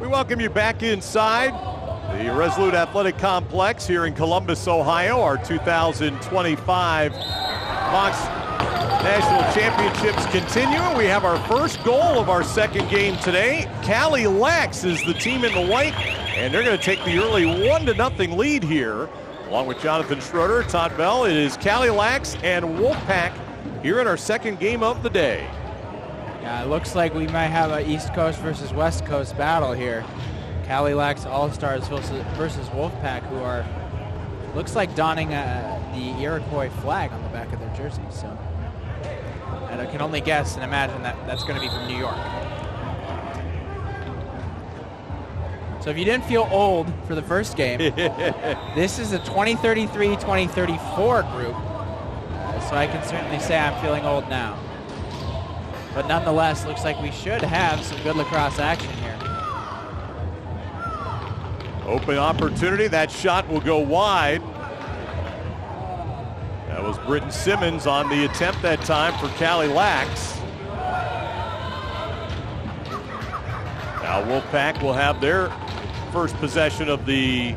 welcome you back inside the Resolute Athletic Complex here in Columbus, Ohio. Our 2025 Fox National Championships continue. We have our first goal of our second game today. Cali Lax is the team in the white, and they're going to take the early 1-0 lead here. Along with Jonathan Schroeder, Todd Bell, it is Cali Lax and Wolfpack here in our second game of the day. Yeah, it looks like we might have an East Coast versus West Coast battle here. Cali Lax All-Stars versus Wolfpack, who are, looks like donning the Iroquois flag on the back of their jerseys. So, and I can only guess and imagine that that's going to be from New York. So if you didn't feel old for the first game, this is a 2033-2034 group. So I can certainly say I'm feeling old now. But nonetheless, looks like we should have some good lacrosse action here. Open opportunity. That shot will go wide. That was Britton Simmons on the attempt that time for Cali Lax. Now Wolfpack will have their first possession of the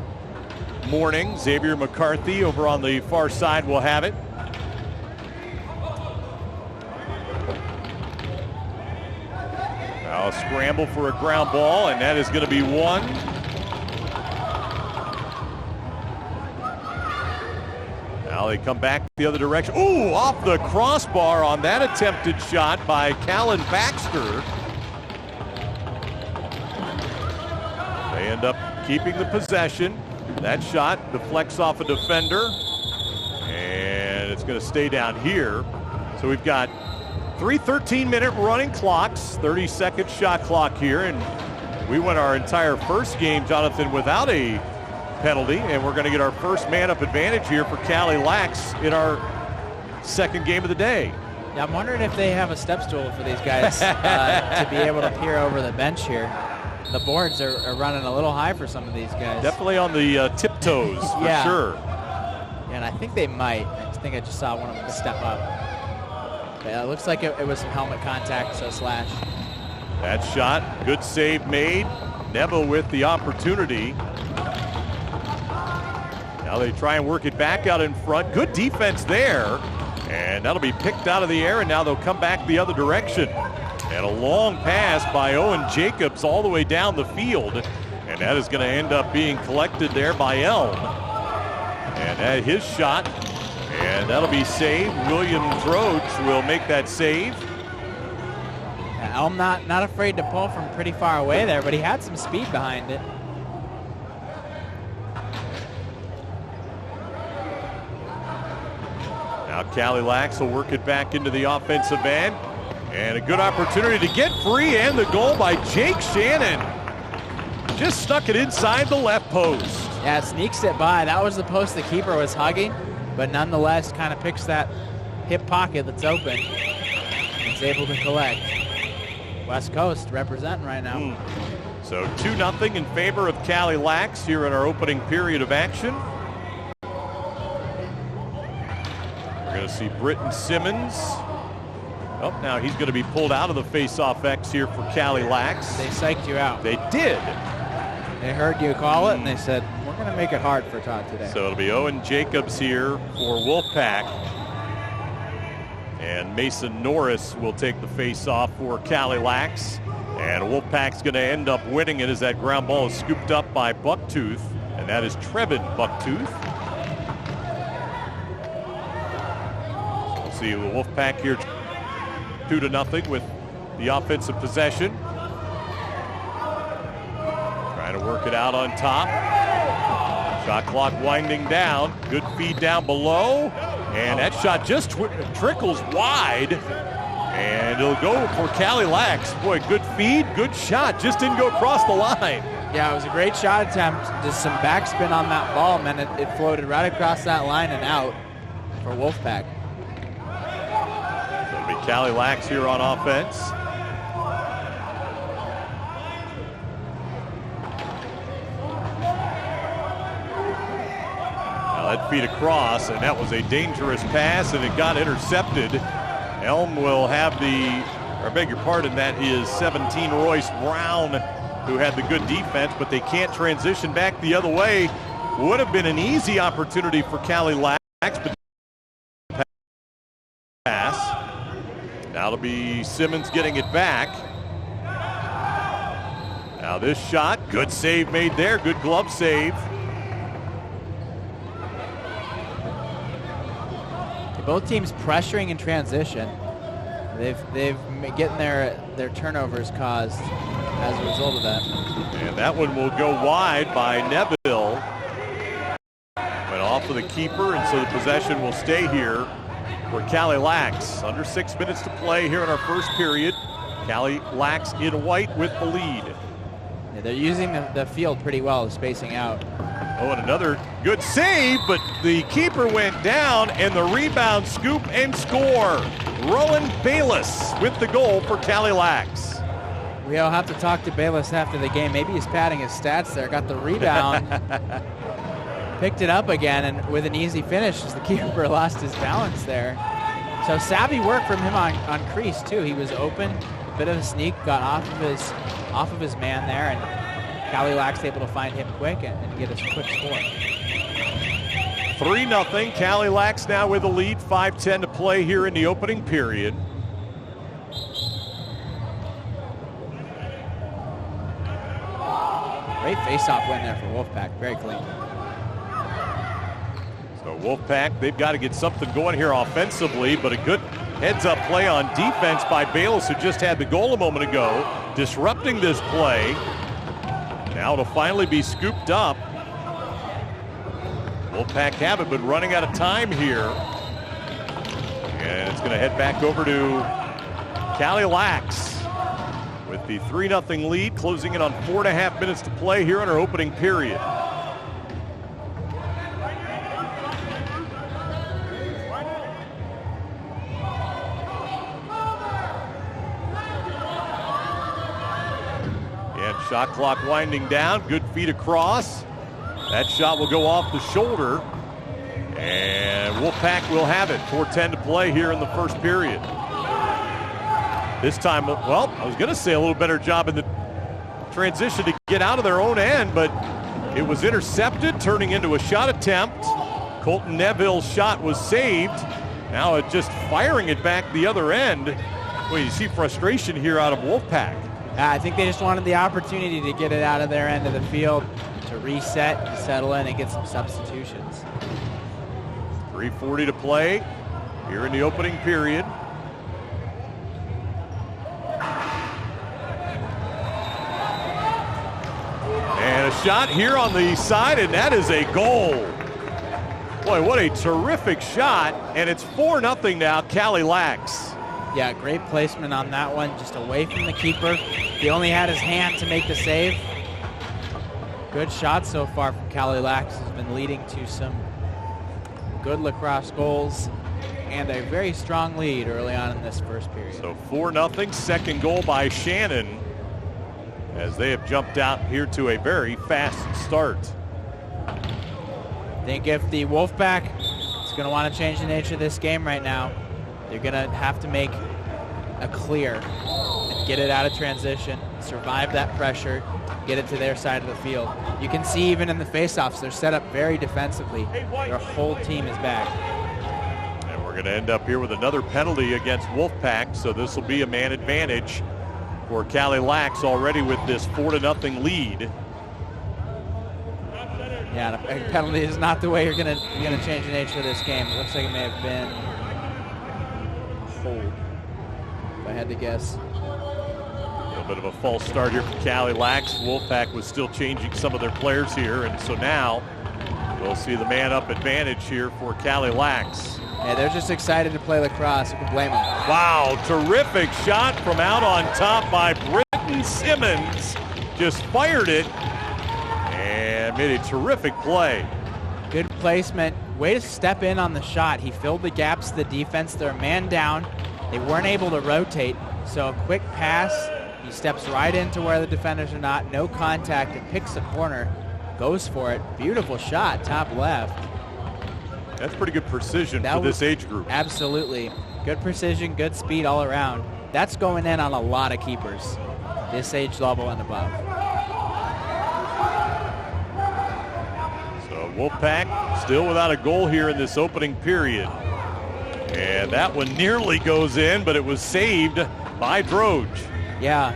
morning. Xavier McCarthy over on the far side will have it. Now a scramble for a ground ball, and that is going to be one. Now they come back the other direction. Ooh, off the crossbar on that attempted shot by Callan Baxter. They end up keeping the possession. That shot deflects off a defender, and it's going to stay down here. So we've got 3 13-minute running clocks, 30-second shot clock here, and we went our entire first game, Jonathan, without a penalty, and we're going to get our first man-up advantage here for Cali Lax in our second game of the day. Yeah, I'm wondering if they have a step stool for these guys to be able to peer over the bench here. The boards are running a little high for some of these guys. Definitely on the tiptoes, for yeah. sure. Yeah, and I think they might. I think I just saw one of them step up. Yeah, it looks like it was some helmet contact, so slash. That shot, good save made. Neville with the opportunity. Now they try and work it back out in front. Good defense there. And that'll be picked out of the air, and now they'll come back the other direction. And a long pass by Owen Jacobs all the way down the field. And that is going to end up being collected there by Elm. And at his shot, and that'll be saved. William Droge will make that save. Yeah, Elm not afraid to pull from pretty far away there, but he had some speed behind it. Now Cali Lax will work it back into the offensive end. And a good opportunity to get free, and the goal by Jake Shannon. Just stuck it inside the left post. Yeah, it sneaks it by. That was the post the keeper was hugging, but nonetheless kind of picks that hip pocket that's open and is able to collect. West Coast representing right now. So 2-0 in favor of Cali Lax here in our opening period of action. We're going to see Britton Simmons. Oh, now he's going to be pulled out of the face-off X here for Cali Lax. They psyched you out. They did. They heard you call it, and they said, we're going to make it hard for Todd today. So it'll be Owen Jacobs here for Wolfpack. And Mason Norris will take the face-off for Cali Lax. And Wolfpack's going to end up winning it as that ground ball is scooped up by Bucktooth. And that is Trevin Bucktooth. So we'll see the Wolfpack here 2-0 with the offensive possession. Trying to work it out on top. Shot clock winding down. Good feed down below. And that shot just trickles wide. And it'll go for Cali Lax. Boy, good feed, good shot. Just didn't go across the line. Yeah, it was a great shot attempt. Just some backspin on that ball, man. It floated right across that line and out for Wolfpack. It'll be Cali Lax here on offense. Now that feed across, and that was a dangerous pass, and it got intercepted. Elm will have the, or I beg your pardon, that is 17 Royce Brown who had the good defense, but they can't transition back the other way. Would have been an easy opportunity for Cali Lax, but pass. Now it'll be Simmons getting it back. Now this shot, good save made there, good glove save. Both teams pressuring in transition. They've getting their turnovers caused as a result of that. And that one will go wide by Neville. Went off of the keeper, and so the possession will stay here for Cali Lax. Under 6 minutes to play here in our first period. Cali Lax in white with the lead. Yeah, they're using the field pretty well, spacing out. Oh, and another good save, but the keeper went down, and the rebound, scoop, and score. Rowan Bayless with the goal for Cali Lax. We'll have to talk to Bayless after the game. Maybe he's padding his stats there. Got the rebound, picked it up again, and with an easy finish as the keeper lost his balance there. So savvy work from him on crease, too. He was open, a bit of a sneak, got off of his man there, and Cali Lax able to find him quick and get a quick score. 3-0. Cali Lax now with the lead. 5:10 to play here in the opening period. Great face-off win there for Wolfpack. Very clean. So Wolfpack, they've got to get something going here offensively, but a good heads-up play on defense by Bayless, who just had the goal a moment ago, disrupting this play. Now it'll finally be scooped up. Wolfpack have it, but running out of time here. And it's going to head back over to Cali Lax with the 3-0 lead, closing in on 4.5 minutes to play here in our opening period. Shot clock winding down, good feet across. That shot will go off the shoulder, and Wolfpack will have it. 4:10 to play here in the first period. This time, well, I was going to say a little better job in the transition to get out of their own end, but it was intercepted, turning into a shot attempt. Colton Neville's shot was saved. Now it's just firing it back the other end. Well, you see frustration here out of Wolfpack. I think they just wanted the opportunity to get it out of their end of the field, to reset, to settle in, and get some substitutions. 3:40 to play here in the opening period. And a shot here on the side, and that is a goal. Boy, what a terrific shot, and it's 4-0 now, Cali Lax. Yeah, great placement on that one, just away from the keeper. He only had his hand to make the save. Good shot so far from Cali Lax, has been leading to some good lacrosse goals and a very strong lead early on in this first period. So 4-0, second goal by Shannon, as they have jumped out here to a very fast start. I think if the Wolfpack is going to want to change the nature of this game right now, they're going to have to make a clear and get it out of transition, survive that pressure, get it to their side of the field. You can see even in the faceoffs, they're set up very defensively. Their whole team is back. And we're going to end up here with another penalty against Wolfpack, so this will be a man advantage for Cali Lax already with this 4-0 lead. Yeah, a penalty is not the way you're going to change the nature of this game. It looks like it may have been hold, if I had to guess. A little bit of a false start here for Cali Lax. Wolfpack was still changing some of their players here, and so now we'll see the man-up advantage here for Cali Lax. Yeah, they're just excited to play lacrosse. Who can blame them? Wow, terrific shot from out on top by Britton Simmons. Just fired it and made a terrific play. Good placement. Way to step in on the shot. He filled the gaps of the defense. They're a man down. They weren't able to rotate, so a quick pass. He steps right into where the defenders are not. No contact. It picks the corner. Goes for it. Beautiful shot, top left. That's pretty good precision for this age group. Absolutely. Good precision, good speed all around. That's going in on a lot of keepers, this age level and above. Wolfpack still without a goal here in this opening period. And that one nearly goes in, but it was saved by Droge. Yeah,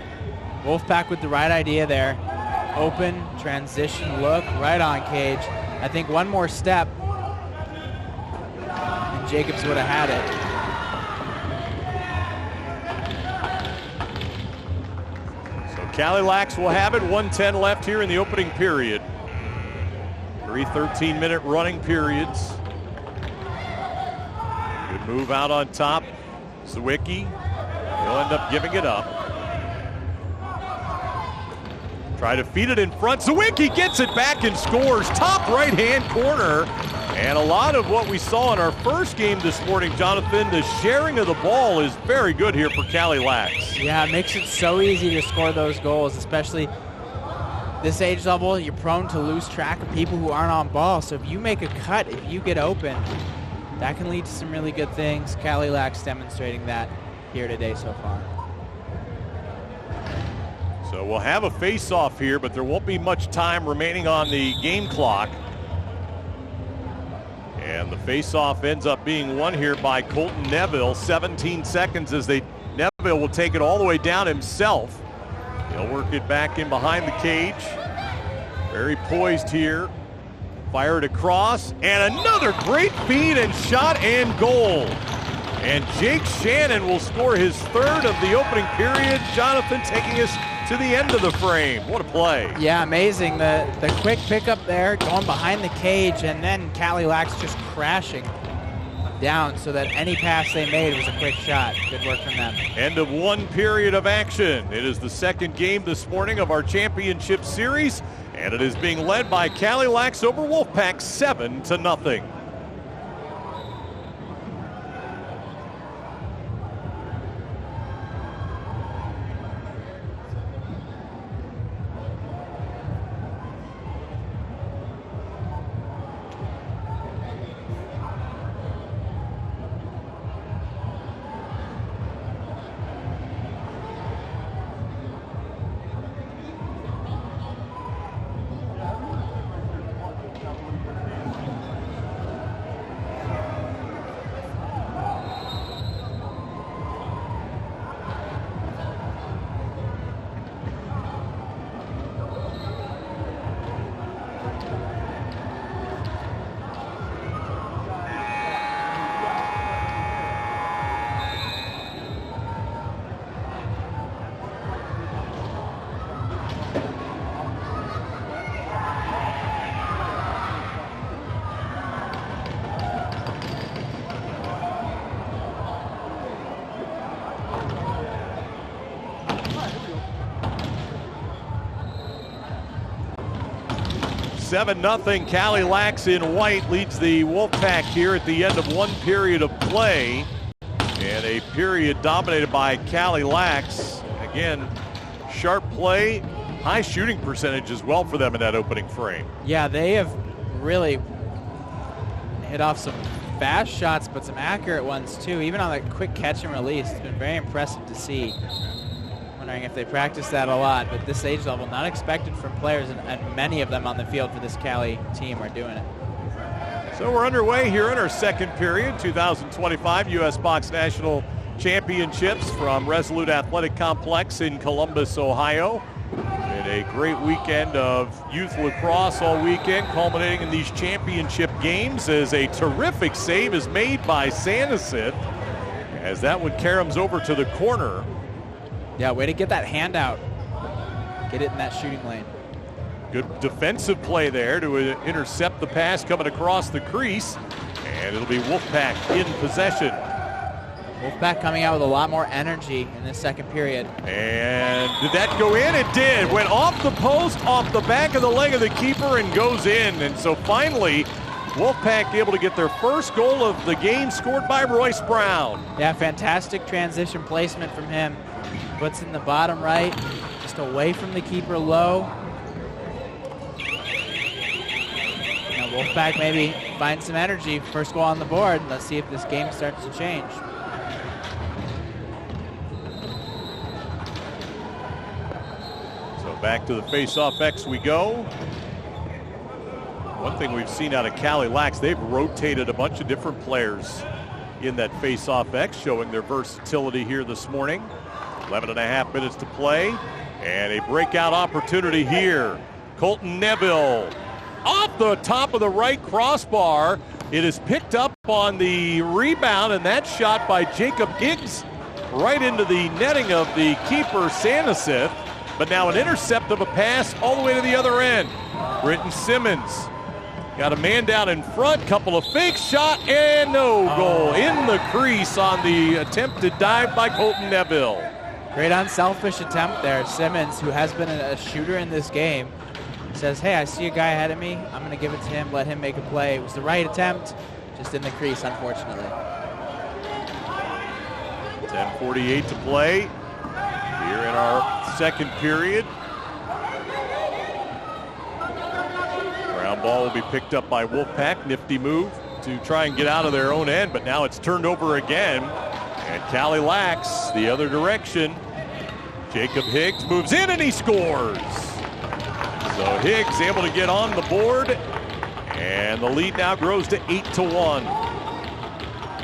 Wolfpack with the right idea there. Open, transition look, right on Cage. I think one more step, and Jacobs would have had it. So Cali Lax will have it. 1:10 left here in the opening period. 3 13-minute running periods. Good move out on top. Sawicki. He'll end up giving it up. Try to feed it in front. Sawicki gets it back and scores. Top right-hand corner. And a lot of what we saw in our first game this morning, Jonathan, the sharing of the ball is very good here for Cali Lax. Yeah, it makes it so easy to score those goals, especially this age level. You're prone to lose track of people who aren't on ball. So if you make a cut, if you get open, that can lead to some really good things. Cali Lax demonstrating that here today so far. So we'll have a face-off here, but there won't be much time remaining on the game clock. And the face-off ends up being won here by Colton Neville. 17 seconds as Neville will take it all the way down himself. He'll work it back in behind the cage. Very poised here. Fired across, and another great feed and shot and goal. And Jake Shannon will score his third of the opening period. Jonathan taking us to the end of the frame. What a play. Yeah, amazing. The quick pickup there, going behind the cage, and then Cali Lax just crashing down so that any pass they made was a quick shot. Good work from them. End of one period of action. It is the second game this morning of our championship series, and it is being led by Cali Lax over Wolfpack 7-0. Seven 0 Cali Lax in white leads the Wolfpack here at the end of one period of play. And a period dominated by Cali Lax. Again, sharp play, high shooting percentage as well for them in that opening frame. Yeah, they have really hit off some fast shots, but some accurate ones too. Even on that quick catch and release, it's been very impressive to see. Wondering if they practice that a lot, but this age level, not expected from players, and many of them on the field for this Cali team are doing it. So we're underway here in our second period, 2025 U.S. Box National Championships from Resolute Athletic Complex in Columbus, Ohio. And a great weekend of youth lacrosse all weekend, culminating in these championship games as a terrific save is made by Sanderson as that one caroms over to the corner. Yeah, way to get that hand out. Get it in that shooting lane. Good defensive play there to intercept the pass coming across the crease. And it'll be Wolfpack in possession. Wolfpack coming out with a lot more energy in this second period. And did that go in? It did. Went off the post, off the back of the leg of the keeper, and goes in. And so finally, Wolfpack able to get their first goal of the game, scored by Royce Brown. Yeah, fantastic transition placement from him. Puts in the bottom right, just away from the keeper low. Now Wolfpack maybe find some energy. First goal on the board. Let's see if this game starts to change. So back to the face-off X we go. One thing we've seen out of Cali Lax, they've rotated a bunch of different players in that face-off X, showing their versatility here this morning. 11.5 minutes to play, and a breakout opportunity here. Colton Neville off the top of the right crossbar. It is picked up on the rebound, and that shot by Jacob Higgs right into the netting of the keeper, Sanesith. But now an intercept of a pass all the way to the other end. Brenton Simmons got a man down in front, couple of fakes, shot, and no goal. In the crease on the attempted dive by Colton Neville. Great unselfish attempt there. Simmons, who has been a shooter in this game, says, hey, I see a guy ahead of me. I'm going to give it to him, let him make a play. It was the right attempt, just in the crease, unfortunately. 10:48 to play here in our second period. Ground ball will be picked up by Wolfpack. Nifty move to try and get out of their own end, but now it's turned over again. And Cali Lax the other direction. Jacob Higgs moves in and he scores. So Higgs able to get on the board, and the lead now grows to 8-1.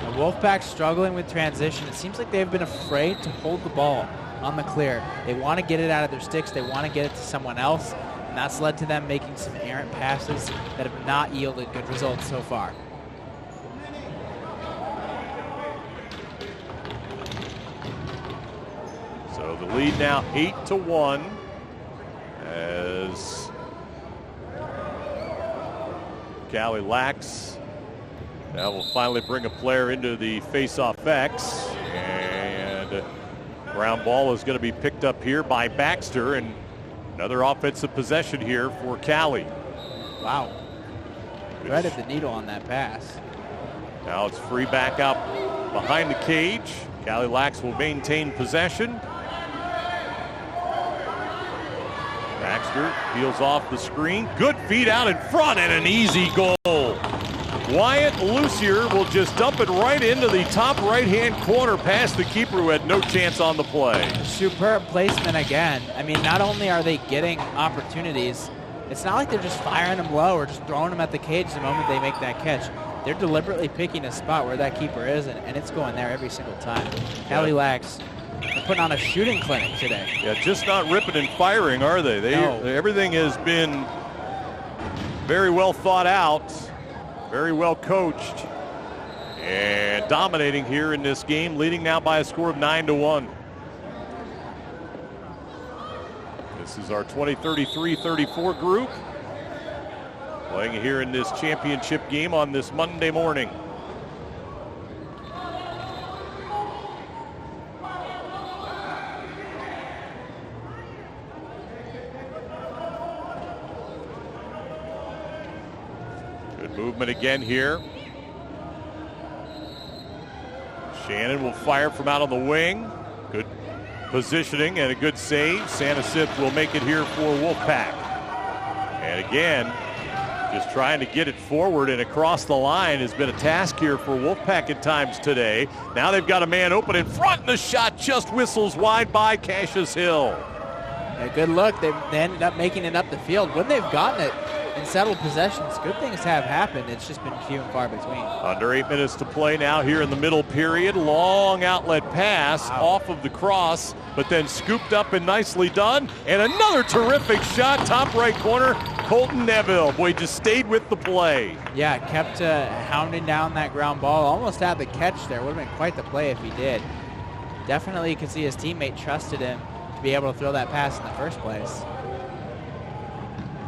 The Wolfpack struggling with transition. It seems like they've been afraid to hold the ball on the clear. They want to get it out of their sticks. They want to get it to someone else, and that's led to them making some errant passes that have not yielded good results so far. So the lead now 8-1 as Cali Lax now will finally bring a player into the face-off X, and ground ball is going to be picked up here by Baxter, and another offensive possession here for Cali. Wow. Threaded the needle on that pass. Now it's free back up behind the cage. Cali Lax will maintain possession. Baxter peels off the screen. Good feed out in front and an easy goal. Wyatt Lucier will just dump it right into the top right-hand corner past the keeper, who had no chance on the play. Superb placement again. I mean, not only are they getting opportunities, it's not like they're just firing them low or just throwing them at the cage the moment they make that catch. They're deliberately picking a spot where that keeper is, and it's going there every single time. Cali Lax, they're putting on a shooting clinic today. Yeah, just not ripping and firing, are they? No. Everything has been very well thought out, very well coached, and dominating here in this game, leading now by a score of 9-1. This is our 20-33-34 group, playing here in this championship game on this Monday morning. Good movement again here. Shannon will fire from out on the wing. Good positioning and a good save. Sanesith will make it here for Wolfpack. And again, just trying to get it forward and across the line has been a task here for Wolfpack at times today. Now they've got a man open in front, and the shot just whistles wide by Cassius Hill. A good look. They ended up making it up the field. When they've gotten it in settled possessions, good things have happened. It's just been few and far between. Under 8 minutes to play now here in the middle period. Long outlet pass off of the cross, but then scooped up and nicely done. And another terrific shot, top right corner, Colton Neville. Boy, just stayed with the play. Yeah, kept hounding down that ground ball. Almost had the catch there. Would have been quite the play if he did. Definitely you could see his teammate trusted him to be able to throw that pass in the first place.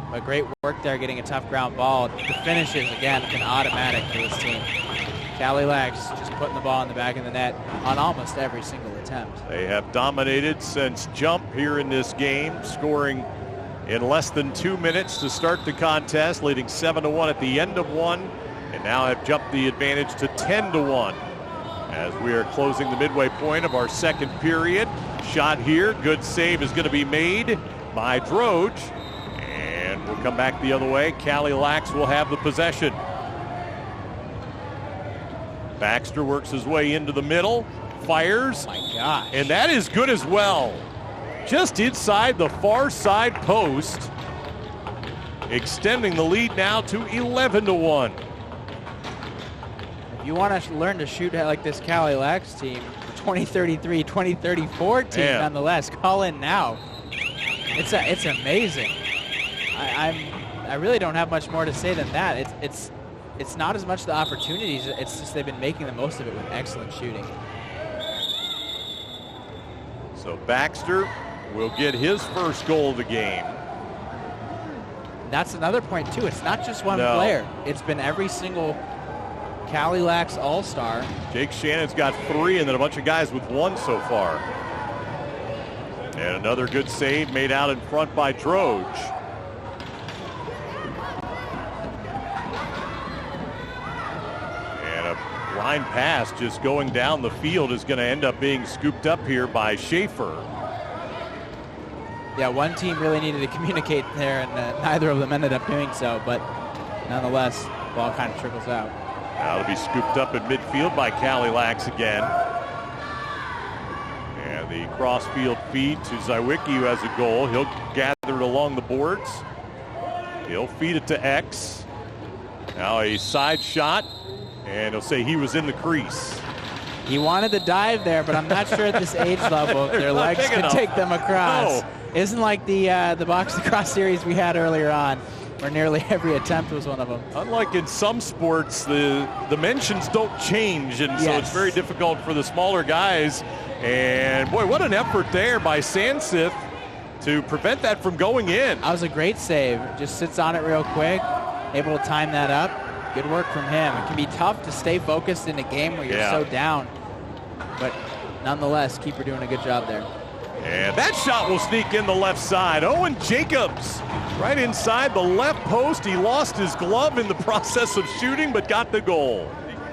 But great work there getting a tough ground ball. The finishes, again, an automatic for this team. Cali Lax just putting the ball in the back of the net on almost every single attempt. They have dominated since jump here in this game, scoring in less than 2 minutes to start the contest, leading 7-1 at the end of one, and now have jumped the advantage to 10-1 as we are closing the midway point of our second period. Shot here, good save is going to be made by Droge, and we'll come back the other way. Cali Lax will have the possession. Baxter works his way into the middle, fires, Oh my gosh. and that is good as well. Just inside the far side post. extending the lead now to 11-1. If you want to learn to shoot like this Cali Lax team, 2033, 2034 team nonetheless, call in now. It's amazing. I really don't have much more to say than that. It's not as much the opportunities, it's just they've been making the most of it with excellent shooting. So Baxter will get his first goal of the game. That's another point too. It's not just one player. It's been every single Cali Lax All-Star. Jake Shannon's got 3 and then a bunch of guys with 1 so far. And another good save made out in front by Droge. Line pass just going down the field is going to end up being scooped up here by Schaefer. Yeah, one team really needed to communicate there, and neither of them ended up doing so, but nonetheless, ball kind of trickles out. Now to be scooped up in midfield by Cali Lax again. And the crossfield feed to Zywicki, who has a goal. He'll gather it along the boards. He'll feed it to X. Now a side shot. And he'll say he was in the crease. He wanted to dive there, but I'm not sure at this age level their legs could take them across. No. Isn't like the box lacrosse series we had earlier on, where nearly every attempt was one of them. Unlike in some sports, the dimensions don't change, and so it's very difficult for the smaller guys. And boy, what an effort there by Sansith to prevent that from going in. That was a great save. Just sits on it real quick, able to time that up. Good work from him. It can be tough to stay focused in a game where you're so down, but nonetheless, keeper doing a good job there. And that shot will sneak in the left side. Owen Jacobs right inside the left post. He lost his glove in the process of shooting, but got the goal.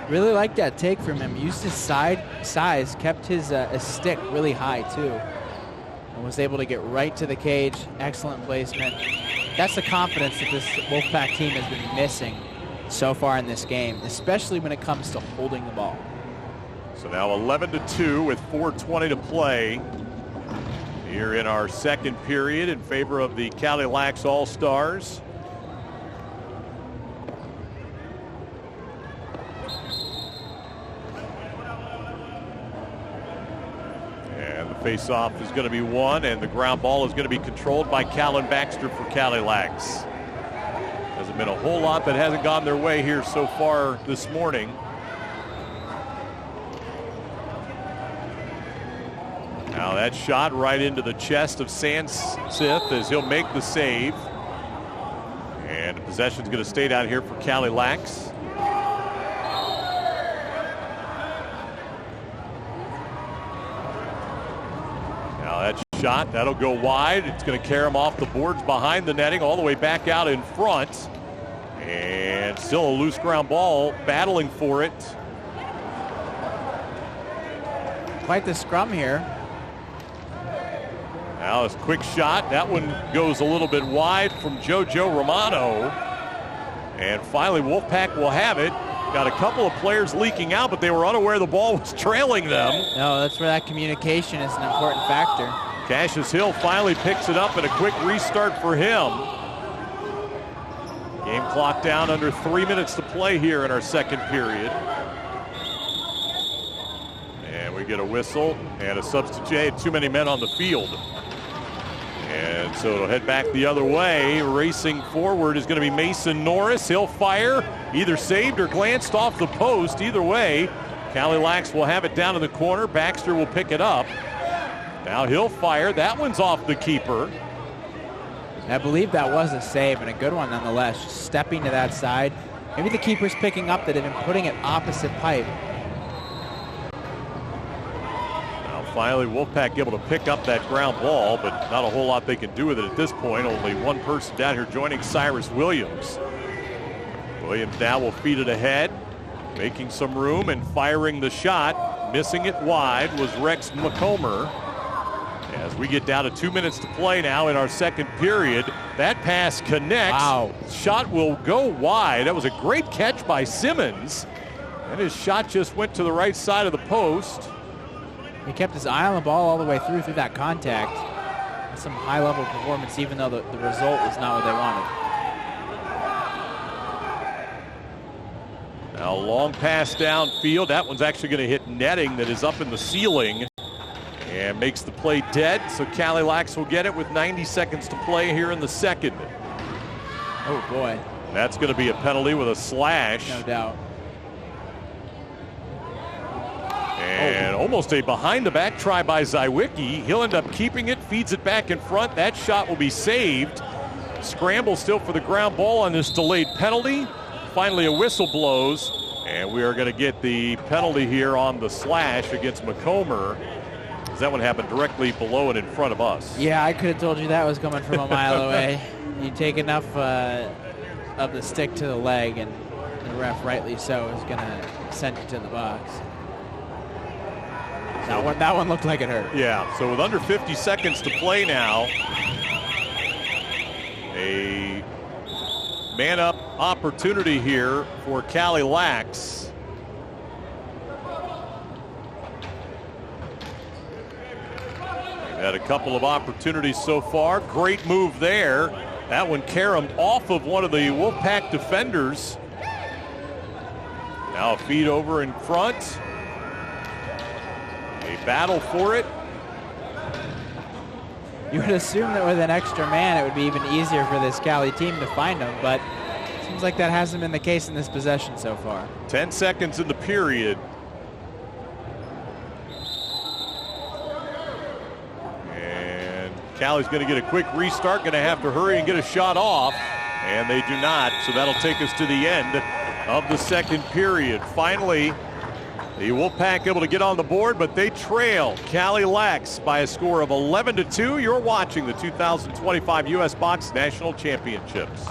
Really like that take from him. Used his size, kept his stick really high too, and was able to get right to the cage. Excellent placement. That's the confidence that this Wolfpack team has been missing so far in this game, especially when it comes to holding the ball. So now 11-2 with 4:20 to play here in our second period in favor of the Cali Lax All-Stars. And the face-off is going to be won, and the ground ball is going to be controlled by Callan Baxter for Cali Lax. Hasn't been a whole lot that hasn't gone their way here so far this morning. Now that shot right into the chest of Sansith as he'll make the save. And the possession's going to stay down here for Cali Lax. Now that shot, that'll go wide. It's going to carry him off the boards behind the netting all the way back out in front. And still a loose ground ball, battling for it. Quite the scrum here. Now this quick shot, that one goes a little bit wide from Jojo Romano. And finally Wolfpack will have it. Got a couple of players leaking out, but they were unaware the ball was trailing them. No, that's where that communication is an important factor. Cassius Hill finally picks it up and a quick restart for him. Game clock down under 3 minutes to play here in our second period. And we get a whistle and a substitute. Too many men on the field. And so it'll head back the other way. Racing forward is going to be Mason Norris. He'll fire, either saved or glanced off the post. Either way, Cali Lax will have it down in the corner. Baxter will pick it up. Now he'll fire. That one's off the keeper. I believe that was a save, and a good one nonetheless. Just stepping to that side. Maybe the keeper's picking up that and putting it opposite pipe. Now finally Wolfpack able to pick up that ground ball, but not a whole lot they can do with it at this point. Only one person down here joining Cyrus Williams. Williams now will feed it ahead, making some room and firing the shot. Missing it wide was Rex McComber. As we get down to 2 minutes to play now in our second period, that pass connects. Wow. Shot will go wide. That was a great catch by Simmons. And his shot just went to the right side of the post. He kept his eye on the ball all the way through that contact. Some high-level performance, even though the result was not what they wanted. Now long pass downfield. That one's actually going to hit netting that is up in the ceiling and makes the play dead. So Cali Lax will get it with 90 seconds to play here in the second. Oh boy. That's going to be a penalty with a slash. No doubt. And almost a behind the back try by Zywicki. He'll end up keeping it, feeds it back in front. That shot will be saved. Scramble still for the ground ball on this delayed penalty. Finally a whistle blows, and we are going to get the penalty here on the slash against McComber. That one happened directly below and in front of us. Yeah, I could have told you that was coming from a mile away. You take enough of the stick to the leg, and the ref, rightly so, is going to send you to the box. That one looked like it hurt. Yeah, so with under 50 seconds to play now, a man-up opportunity here for Cali Lax. They've had a couple of opportunities so far. Great move there. That one caromed off of one of the Wolfpack defenders. Now a feed over in front. A battle for it. You would assume that with an extra man, it would be even easier for this Cali team to find him, but it seems like that hasn't been the case in this possession so far. 10 seconds in the period. And Cali's going to get a quick restart, going to have to hurry and get a shot off, and they do not, so that'll take us to the end of the second period. Finally, the Wolfpack able to get on the board, but they trail Cali Lax by a score of 11-2. You're watching the 2025 U.S. Box National Championships.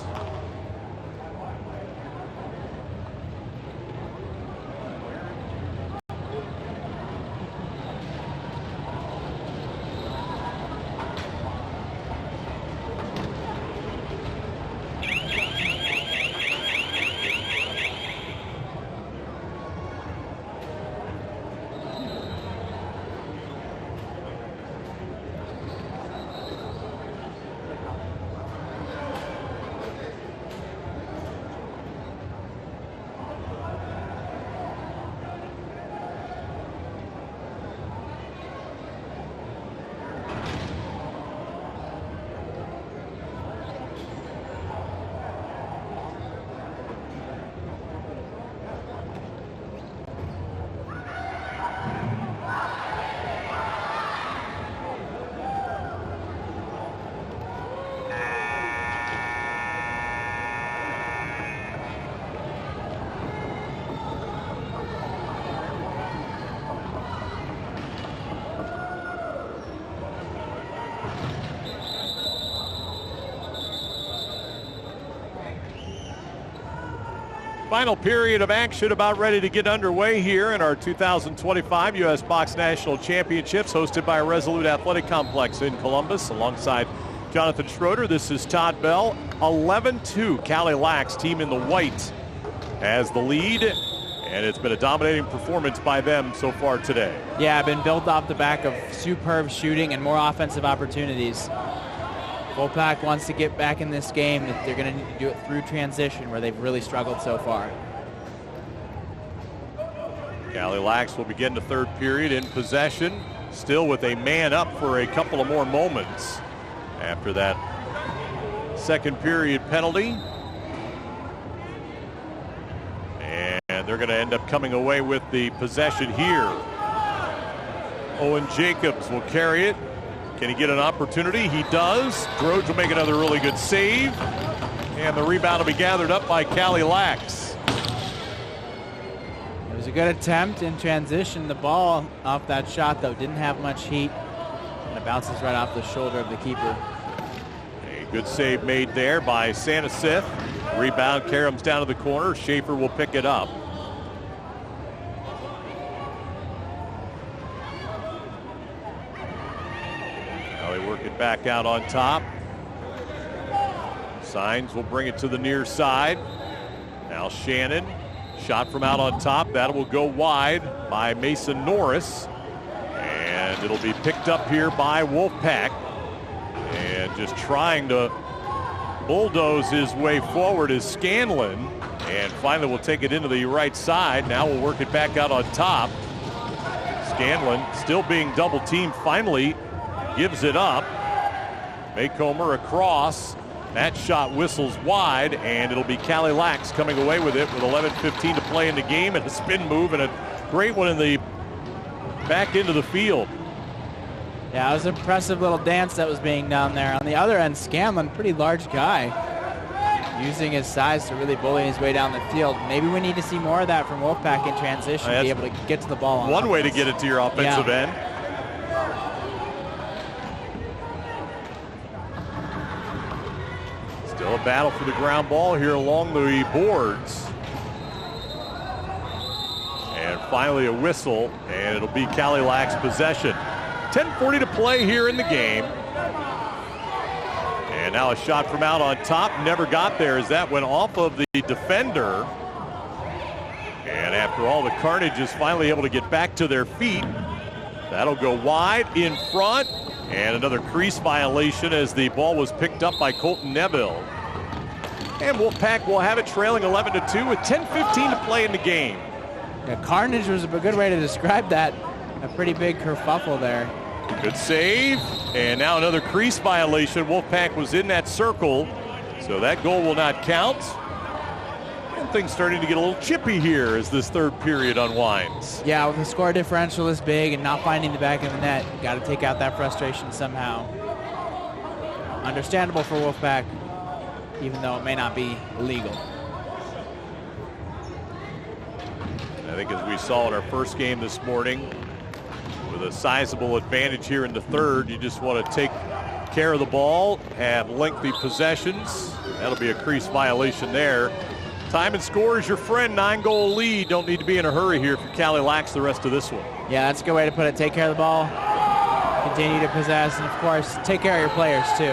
Final period of action about ready to get underway here in our 2025 U.S. Box National Championships, hosted by Resolute Athletic Complex in Columbus. Alongside Jonathan Schroeder, this is Todd Bell. 11-2, Cali Lax, team in the white, has the lead, and it's been a dominating performance by them so far today. Yeah, been built off the back of superb shooting and more offensive opportunities. Wolfpack wants to get back in this game. They're going to need to do it through transition, where they've really struggled so far. Cali Lax will begin the third period in possession, still with a man up for a couple of more moments after that second period penalty. And they're going to end up coming away with the possession here. Owen Jacobs will carry it. Can he get an opportunity? He does. Droge will make another really good save. And the rebound will be gathered up by Cali Lax. It was a good attempt in transition. The ball off that shot, though, didn't have much heat. And it bounces right off the shoulder of the keeper. A good save made there by Sanasith. Rebound caroms down to the corner. Schaefer will pick it up. Now they work it back out on top. Signs will bring it to the near side. Now Shannon, shot from out on top. That will go wide by Mason Norris. And it'll be picked up here by Wolfpack. And just trying to bulldoze his way forward is Scanlon. And finally will take it into the right side. Now we'll work it back out on top. Scanlon still being double teamed, finally gives it up. Maycomer across. That shot whistles wide, and it'll be Cali Lax coming away with it with 11:15 to play in the game, and a spin move and a great one in the back into the field. Yeah, it was an impressive little dance that was being done there. On the other end, Scanlon, pretty large guy, using his size to really bully his way down the field. Maybe we need to see more of that from Wolfpack in transition, be able to get to the ball on one offense. way to get it to your offensive end. Still a battle for the ground ball here along the boards. And finally a whistle, and it'll be Cali Lax possession. 10:40 to play here in the game. And now a shot from out on top, never got there as that went off of the defender. And after all the carnage, is finally able to get back to their feet. That'll go wide in front, and another crease violation as the ball was picked up by Colton Neville. And Wolfpack will have it trailing 11-2 with 10:15 to play in the game. Yeah, carnage was a good way to describe that. A pretty big kerfuffle there. Good save, and now another crease violation. Wolfpack was in that circle, so that goal will not count. And things starting to get a little chippy here as this third period unwinds. Yeah, with the score differential this big and not finding the back of the net, got to take out that frustration somehow. Understandable for Wolfpack, even though it may not be illegal. I think as we saw in our first game this morning, with a sizable advantage here in the third, you just want to take care of the ball, have lengthy possessions. That'll be a crease violation there. Time and score is your friend. 9-goal lead. Don't need to be in a hurry here for Cali Lax the rest of this one. Yeah, that's a good way to put it. Take care of the ball, continue to possess, and of course, take care of your players too.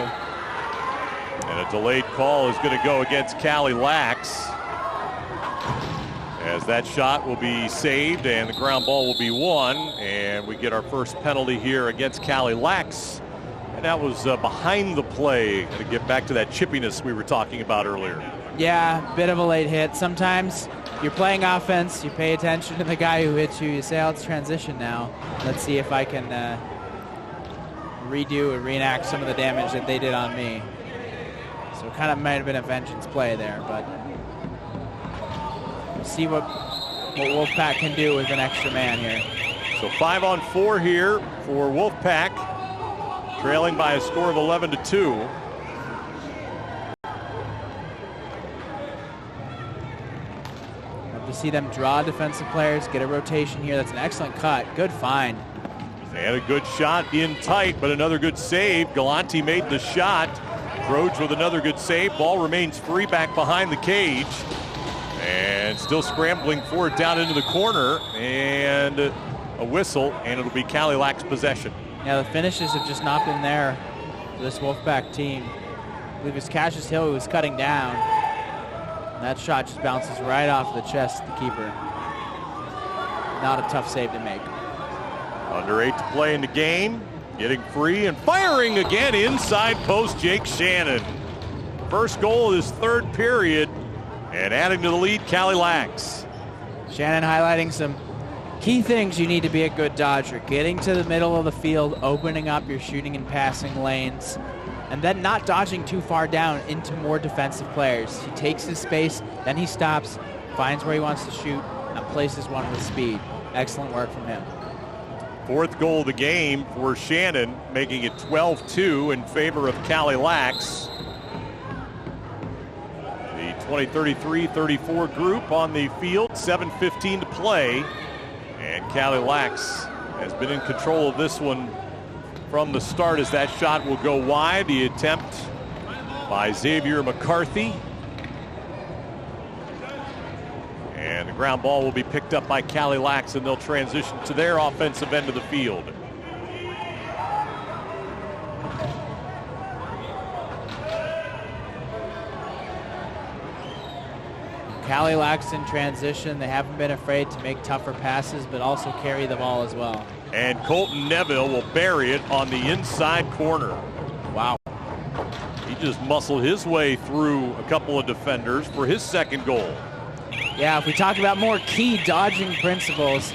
And a delayed call is going to go against Cali Lax, as that shot will be saved and the ground ball will be won, and we get our first penalty here against Cali Lax. And that was behind the play to get back to that chippiness we were talking about earlier. Yeah, bit of a late hit. Sometimes you're playing offense, you pay attention to the guy who hits you, you say, oh, it's transition now. Let's see if I can redo and reenact some of the damage that they did on me. So it kind of might have been a vengeance play there, but we'll see what Wolfpack can do with an extra man here. So 5-on-4 here for Wolfpack, trailing by a score of 11-2. Love to see them draw defensive players, get a rotation here. That's an excellent cut. Good find. And a good shot in tight, but another good save. Galante made the shot. Droge with another good save. Ball remains free back behind the cage. And still scrambling for it down into the corner. And a whistle, and it'll be Cali Lax possession. Yeah, the finishes have just not been there for this Wolfpack team. I believe it's Cassius Hill who was cutting down. And that shot just bounces right off the chest of the keeper. Not a tough save to make. Under 8 to play in the game. Getting free and firing again inside post, Jake Shannon. First goal of this third period, and adding to the lead, Cali Lax. Shannon highlighting some key things you need to be a good Dodger. Getting to the middle of the field, opening up your shooting and passing lanes, and then not dodging too far down into more defensive players. He takes his space, then he stops, finds where he wants to shoot, and places one with speed. Excellent work from him. Fourth goal of the game for Shannon, making it 12-2 in favor of Cali Lax. The 20-33-34 group on the field, 7:15 to play. And Cali Lax has been in control of this one from the start as that shot will go wide. The attempt by Xavier McCarthy. And the ground ball will be picked up by Cali Lax, and they'll transition to their offensive end of the field. Cali Lax in transition. They haven't been afraid to make tougher passes, but also carry the ball as well. And Colton Neville will bury it on the inside corner. Wow. He just muscled his way through a couple of defenders for his second goal. Yeah, if we talk about more key dodging principles,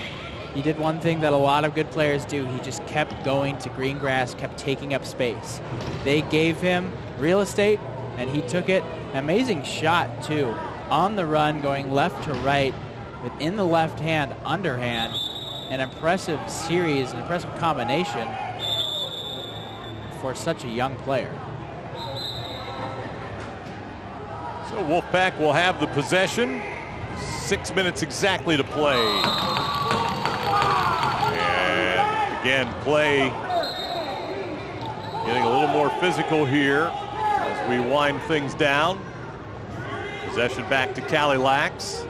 he did one thing that a lot of good players do. He just kept going to green grass, kept taking up space. They gave him real estate, and he took it. An amazing shot, too. On the run, going left to right, within the left hand, underhand. An impressive series, an impressive combination for such a young player. So Wolfpack will have the possession. 6 minutes exactly to play. And again, play getting a little more physical here as we wind things down. Possession back to Cali Lax.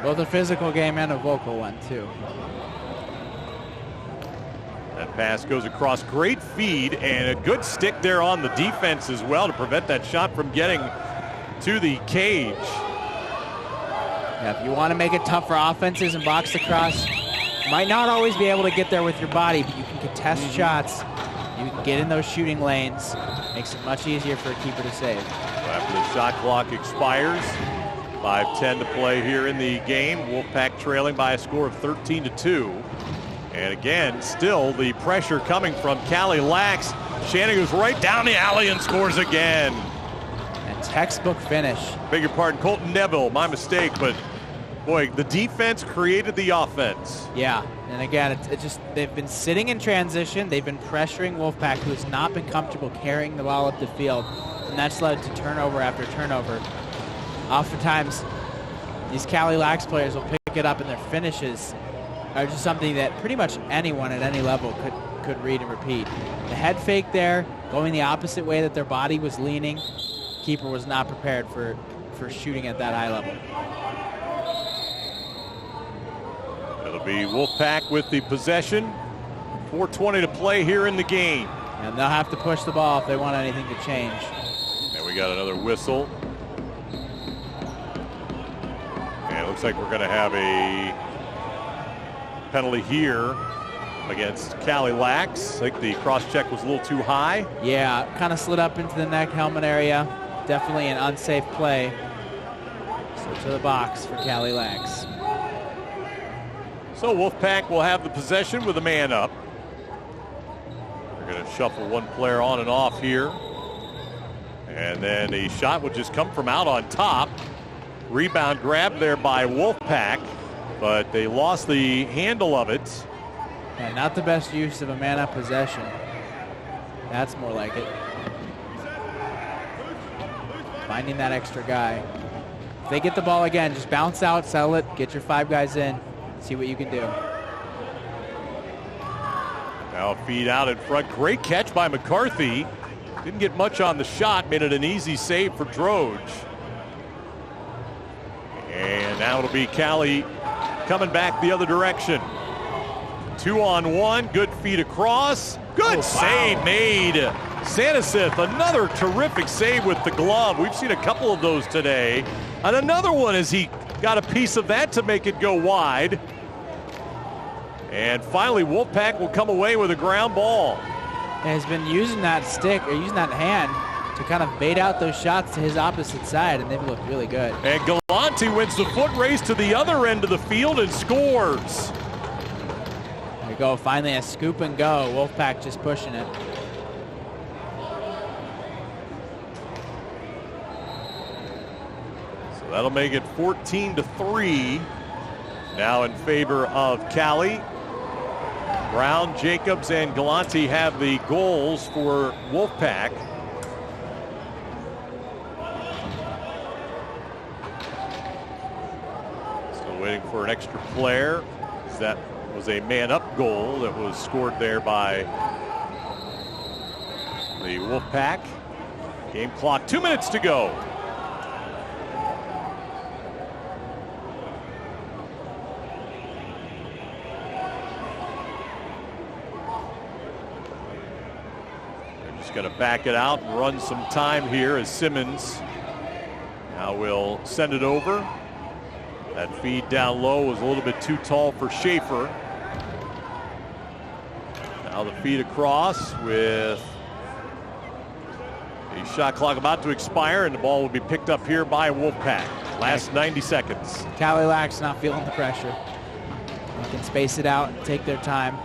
Both a physical game and a vocal one, too. That pass goes across. Great feed and a good stick there on the defense as well to prevent that shot from getting to the cage. Yeah, if you want to make it tough for offenses and box across, you might not always be able to get there with your body, but you can contest shots. You can get in those shooting lanes. Makes it much easier for a keeper to save. After the shot clock expires, 5:10 to play here in the game. Wolfpack trailing by a score of 13-2. And again, still the pressure coming from Cali Lax. Shannon goes right down the alley and scores again. And textbook finish. Beg your pardon, Colton Neville, my mistake, but boy, the defense created the offense. Yeah, and again, it's just they've been sitting in transition. They've been pressuring Wolfpack, who has not been comfortable carrying the ball up the field, and that's led to turnover after turnover. Oftentimes, these Cali Lax players will pick it up, and their finishes are just something that pretty much anyone at any level could read and repeat. The head fake there, going the opposite way that their body was leaning. Keeper was not prepared for shooting at that high level. It'll be Wolfpack with the possession. 4:20 to play here in the game. And they'll have to push the ball if they want anything to change. And we got another whistle. And it looks like we're going to have a penalty here against Cali Lax. I think the cross check was a little too high. Yeah, kind of slid up into the neck helmet area. Definitely an unsafe play. So to the box for Cali Lax. So Wolfpack will have the possession with a man up. We're going to shuffle one player on and off here. And then a shot would just come from out on top. Rebound grab there by Wolfpack, but they lost the handle of it. Yeah, not the best use of a man-up possession. That's more like it. Finding that extra guy. If they get the ball again, just bounce out, settle it, get your 5 guys in, see what you can do. Now feed out in front. Great catch by McCarthy. Didn't get much on the shot, made it an easy save for Droge. And now it'll be Cali coming back the other direction. 2-on-1, good feed across. Good save made. Sanisith, another terrific save with the glove. We've seen a couple of those today. And another one as he got a piece of that to make it go wide. And finally, Wolfpack will come away with a ground ball. And has been using that stick, or using that hand, to kind of bait out those shots to his opposite side, and they've looked really good. And Galante wins the foot race to the other end of the field and scores. There we go, finally a scoop and go. Wolfpack just pushing it. So that'll make it 14-3. Now in favor of Cali. Brown, Jacobs, and Galante have the goals for Wolfpack. Still waiting for an extra player. That was a man-up goal that was scored there by the Wolfpack. Game clock, 2 minutes to go. Going to back it out and run some time here as Simmons now will send it over. That feed down low was a little bit too tall for Schaefer. Now the feed across with a shot clock about to expire, and the ball will be picked up here by Wolfpack. Last 90 seconds. Cali Lax not feeling the pressure. They can space it out and take their time.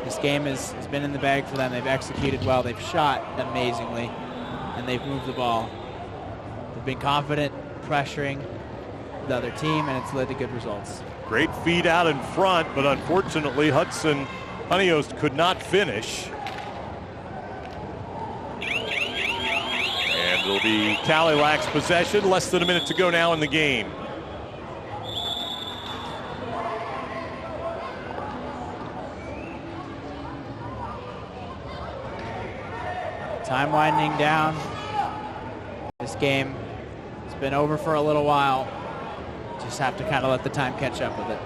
This game has been in the bag for them. They've executed well. They've shot amazingly, and they've moved the ball. They've been confident, pressuring the other team, and it's led to good results. Great feed out in front, but unfortunately Hudson Honeyhost could not finish. And it'll be Cali Lax possession. Less than a minute to go now in the game. Time winding down. This game has been over for a little while. Just have to kind of let the time catch up with it.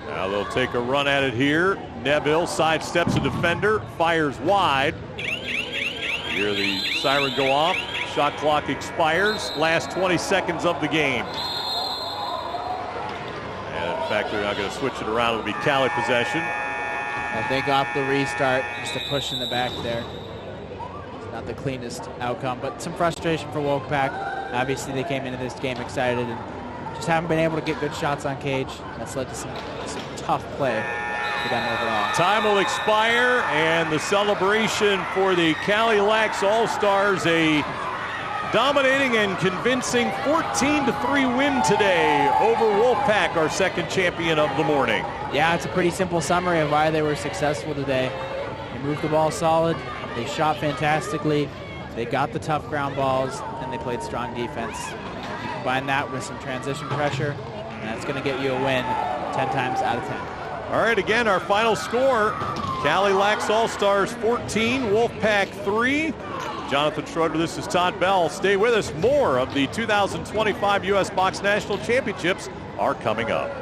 Now they'll take a run at it here. Neville sidesteps a defender, fires wide. Hear the siren go off. Shot clock expires. Last 20 seconds of the game. And in fact, they're not going to switch it around. It'll be Cali possession. I think off the restart, just a push in the back there. It's not the cleanest outcome, but some frustration for Wolfpack. Obviously, they came into this game excited and just haven't been able to get good shots on cage. That's led to some tough play for them overall. Time will expire, and the celebration for the Cali Lax All-Stars, a dominating and convincing 14-3 win today over Wolfpack, our second champion of the morning. Yeah, it's a pretty simple summary of why they were successful today. They moved the ball solid, they shot fantastically, they got the tough ground balls, and they played strong defense. You combine that with some transition pressure, and that's going to get you a win 10 times out of 10. All right, again, our final score, Cali Lax All-Stars 14, Wolfpack 3. Jonathan Schroeder, this is Todd Bell. Stay with us. More of the 2025 U.S. Box National Championships are coming up.